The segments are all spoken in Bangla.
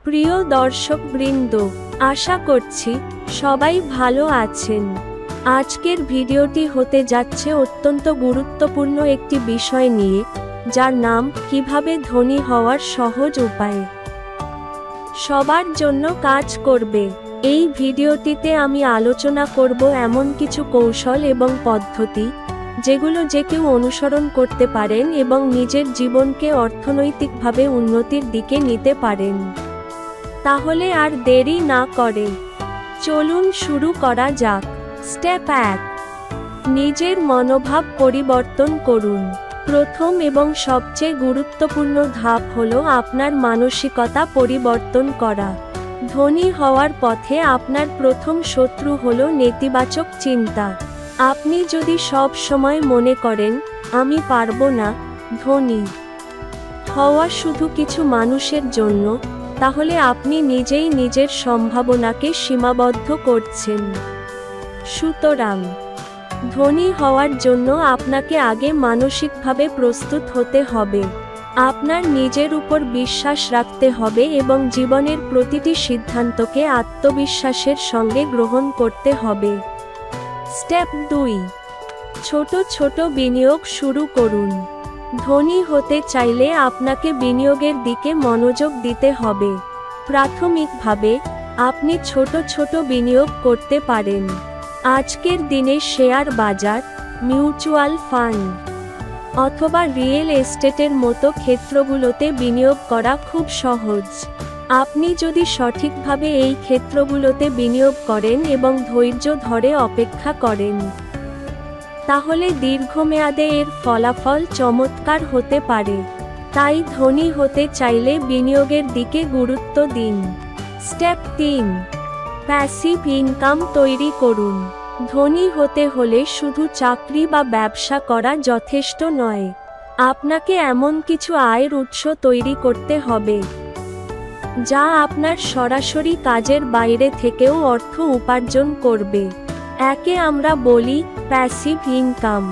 প্রিয় দর্শকবৃন্দ, আশা করছি সবাই ভালো আছেন। আজকের ভিডিওটি হতে যাচ্ছে অত্যন্ত গুরুত্বপূর্ণ একটি বিষয় নিয়ে, যার নাম কিভাবে ধনী হওয়ার সহজ উপায়। সবার জন্য কাজ করবে। এই ভিডিওটিতে আমি আলোচনা করব এমন কিছু কৌশল এবং পদ্ধতি, যেগুলো যে কেউ অনুসরণ করতে পারেন এবং নিজের জীবনকে অর্থনৈতিকভাবে উন্নতির দিকে নিতে পারেন। তাহলে আর দেরি না করে চলুন শুরু করা যাক। স্টেপ 1, নিজের মনোভাব পরিবর্তন করুন। প্রথম এবং সবচেয়ে গুরুত্বপূর্ণ ধাপ হলো আপনার মানসিকতা পরিবর্তন করা। ধনী হওয়ার পথে আপনার প্রথম শত্রু হলো নেতিবাচক চিন্তা। আপনি যদি সব সময় মনে করেন, আমি পারবো না, ধনী হওয়া শুধু কিছু মানুষের জন্য, তাহলে আপনি নিজেই নিজের সম্ভাবনাকে সীমাবদ্ধ করছেন। সুতরাং ধনী হওয়ার জন্য আপনাকে আগে মানসিকভাবে প্রস্তুত হতে হবে। আপনার নিজের উপর বিশ্বাস রাখতে হবে এবং জীবনের প্রতিটি সিদ্ধান্তকে আত্মবিশ্বাসের সঙ্গে গ্রহণ করতে হবে। স্টেপ 2, ছোট ছোট বিনিয়োগ শুরু করুন। ধনী হতে চাইলে আপনাকে বিনিয়োগের দিকে মনোযোগ দিতে হবে। প্রাথমিকভাবে আপনি ছোট ছোট বিনিয়োগ করতে পারেন। আজকের দিনে শেয়ার বাজার, মিউচুয়াল ফান্ড অথবা রিয়েল এস্টেটের মতো ক্ষেত্রগুলোতে বিনিয়োগ করা খুব সহজ। আপনি যদি সঠিকভাবে এই ক্ষেত্রগুলোতে বিনিয়োগ করেন এবং ধৈর্য ধরে অপেক্ষা করেন, তাহলে দীর্ঘমেয়াদে এর ফলাফল চমৎকার হতে পারে। তাই ধনী হতে চাইলে বিনিয়োগের দিকে গুরুত্ব দিন। স্টেপ 3, প্যাসিভ ইনকাম তৈরি করুন। ধনী হতে হলে শুধু চাকরি বা ব্যবসা করা যথেষ্ট নয়। আপনাকে এমন কিছু আয়ের উৎস তৈরি করতে হবে, যা আপনার সরাসরি কাজের বাইরে থেকেও অর্থ উপার্জন করবে। একে আমরা বলি প্যাসিভ ইনকাম।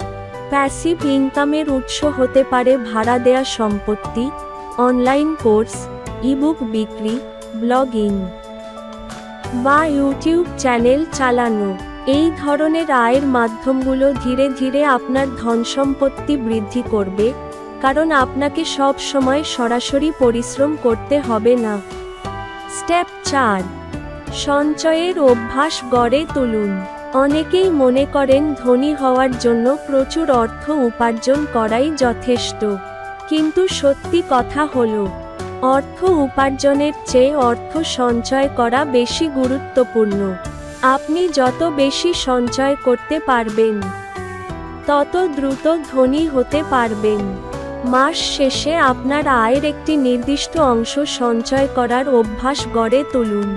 প্যাসিভ ইনকামের উৎস হতে পারে ভাড়া দেয়া সম্পত্তি, অনলাইন কোর্স, ইবুক বিক্রি, ব্লগিং বা ইউটিউব চ্যানেল চালানো। এই ধরনের আয়ের মাধ্যমগুলো ধীরে ধীরে আপনার ধনসম্পত্তি বৃদ্ধি করবে, কারণ আপনাকে সব সময় সরাসরি পরিশ্রম করতে হবে না। স্টেপ 4, সঞ্চয়ের অভ্যাস গড়ে তুলুন। অনেকেই মনে করেন ধনী হওয়ার জন্য প্রচুর অর্থ উপার্জন করাই যথেষ্ট। কিন্তু সত্যি কথা হলো, অর্থ উপার্জনের চেয়ে অর্থ সঞ্চয় করা বেশি গুরুত্বপূর্ণ। আপনি যত বেশি সঞ্চয় করতে পারবেন, তত দ্রুত ধনী হতে পারবেন। মাস শেষে আপনার আয়ের একটি নির্দিষ্ট অংশ সঞ্চয় করার অভ্যাস গড়ে তুলুন।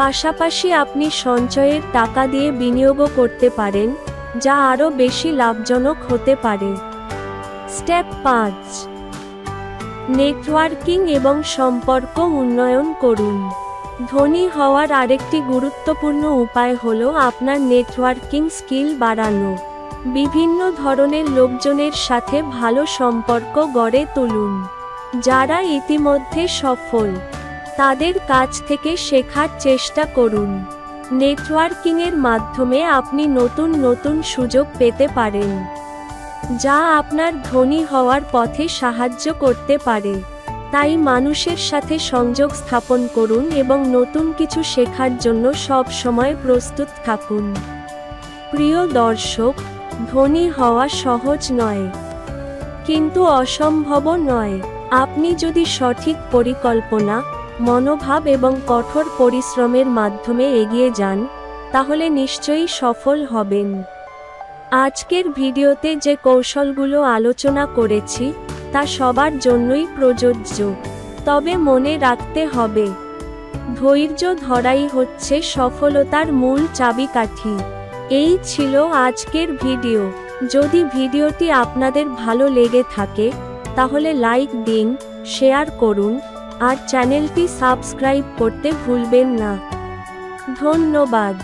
পাশাপাশি আপনি সঞ্চয়ের টাকা দিয়ে বিনিয়োগও করতে পারেন, যা আরও বেশি লাভজনক হতে পারে। স্টেপ 5, নেটওয়ার্কিং এবং সম্পর্ক উন্নয়ন করুন। ধনী হওয়ার আরেকটি গুরুত্বপূর্ণ উপায় হলো আপনার নেটওয়ার্কিং স্কিল বাড়ানো। বিভিন্ন ধরনের লোকজনের সাথে ভালো সম্পর্ক গড়ে তুলুন। যারা ইতিমধ্যে সফল, তাদের কাছ থেকে শেখার চেষ্টা করুন। নেটওয়ার্কিংয়ের মাধ্যমে আপনি নতুন নতুন সুযোগ পেতে পারেন, যা আপনার ধনী হওয়ার পথে সাহায্য করতে পারে। তাই মানুষের সাথে সংযোগ স্থাপন করুন এবং নতুন কিছু শেখার জন্য সব সময় প্রস্তুত থাকুন। প্রিয় দর্শক, ধনী হওয়া সহজ নয়, কিন্তু অসম্ভবও নয়। আপনি যদি সঠিক পরিকল্পনা, মনোভাব এবং কঠোর পরিশ্রমের মাধ্যমে এগিয়ে যান, তাহলে নিশ্চয়ই সফল হবেন। আজকের ভিডিওতে যে কৌশলগুলো আলোচনা করেছি, তা সবার জন্যই প্রযোজ্য। তবে মনে রাখতে হবে, ধৈর্য ধরাই হচ্ছে সফলতার মূল চাবিকাঠি। এই ছিল আজকের ভিডিও। যদি ভিডিওটি আপনাদের ভালো লেগে থাকে, তাহলে লাইক দিন, শেয়ার করুন আর চ্যানেলটি সাবস্ক্রাইব করতে ভুলবেন না। ধন্যবাদ।